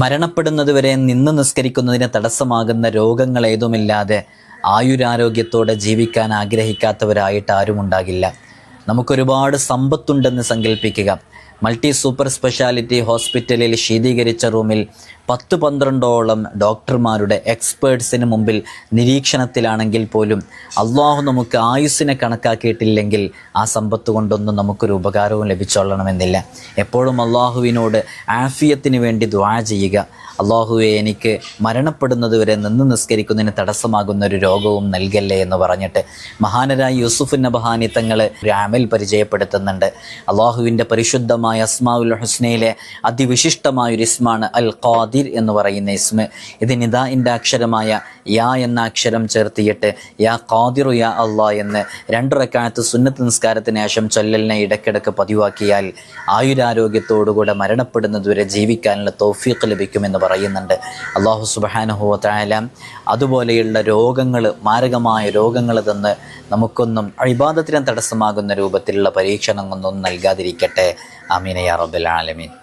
മരണപ്പെടുന്നതുവരെ നിന്ന് നിസ്കരിക്കുന്നതിന് തടസ്സമാകുന്ന രോഗങ്ങളേതുമില്ലാതെ ആയുരാരോഗ്യത്തോടെ ജീവിക്കാൻ ആഗ്രഹിക്കാത്തവരായിട്ട് ആരും ഉണ്ടാകില്ല. നമുക്കൊരുപാട് സമ്പത്തുണ്ടെന്ന് സങ്കല്പിക്കുക. മൾട്ടി സൂപ്പർ സ്പെഷ്യാലിറ്റി ഹോസ്പിറ്റലിൽ ശീതീകരിച്ച റൂമിൽ 10-12ഓളം ഡോക്ടർമാരുടെ എക്സ്പേർട്സിന് മുമ്പിൽ നിരീക്ഷണത്തിലാണെങ്കിൽ പോലും അള്ളാഹു നമുക്ക് ആയുസ്സിനെ കണക്കാക്കിയിട്ടില്ലെങ്കിൽ ആ സമ്പത്ത് കൊണ്ടൊന്നും നമുക്കൊരു ഉപകാരവും ലഭിച്ചോളണമെന്നില്ല. എപ്പോഴും അള്ളാഹുവിനോട് ആഫിയത്തിന് വേണ്ടി ദുആ ചെയ്യുക. അള്ളാഹുവെ, എനിക്ക് മരണപ്പെടുന്നതുവരെ നിന്ന് നിസ്കരിക്കുന്നതിന് തടസ്സമാകുന്ന ഒരു രോഗവും നൽകല്ലേ എന്ന് പറഞ്ഞിട്ട് മഹാനരായ യൂസുഫ് നബഹാനി തങ്ങൾ ഒരു അമൽ പരിചയപ്പെടുത്തുന്നുണ്ട്. അള്ളാഹുവിൻ്റെ പരിശുദ്ധമായ അസ്മാഉൽ ഹുസ്നയിലെ അതിവിശിഷ്ടമായൊരു ഇസ്മാണ് അൽ ഖാദിർ എന്ന് പറയുന്ന ഇസ്മ. ഇത് നിദാഇൻ്റെ അക്ഷരമായ യാ എന്ന അക്ഷരം ചേർത്തിയിട്ട് യാ ഖാദിറു യാ അള്ളാ എന്ന് 2 റക്അത്ത് സുന്നത്ത് നിസ്കാരത്തിന് ശേഷം ചൊല്ലലിനെ ഇടയ്ക്കിടയ്ക്ക് പതിവാക്കിയാൽ ആയുരാരോഗ്യത്തോടുകൂടെ മരണപ്പെടുന്നതുവരെ ജീവിക്കാനുള്ള തൗഫീഖ് ലഭിക്കുമെന്ന് പറയുന്നുണ്ട്. അള്ളാഹു സുബ്ഹാനഹു വ തആല അതുപോലെയുള്ള രോഗങ്ങൾ, മാരകമായ രോഗങ്ങൾ തന്ന് നമുക്കൊന്നും ഇബാദത്തിന് തടസ്സമാകുന്ന രൂപത്തിലുള്ള പരീക്ഷണങ്ങളൊന്നും നൽകാതിരിക്കട്ടെ. ആമീൻ യാ റബ്ബൽ ആലമീൻ.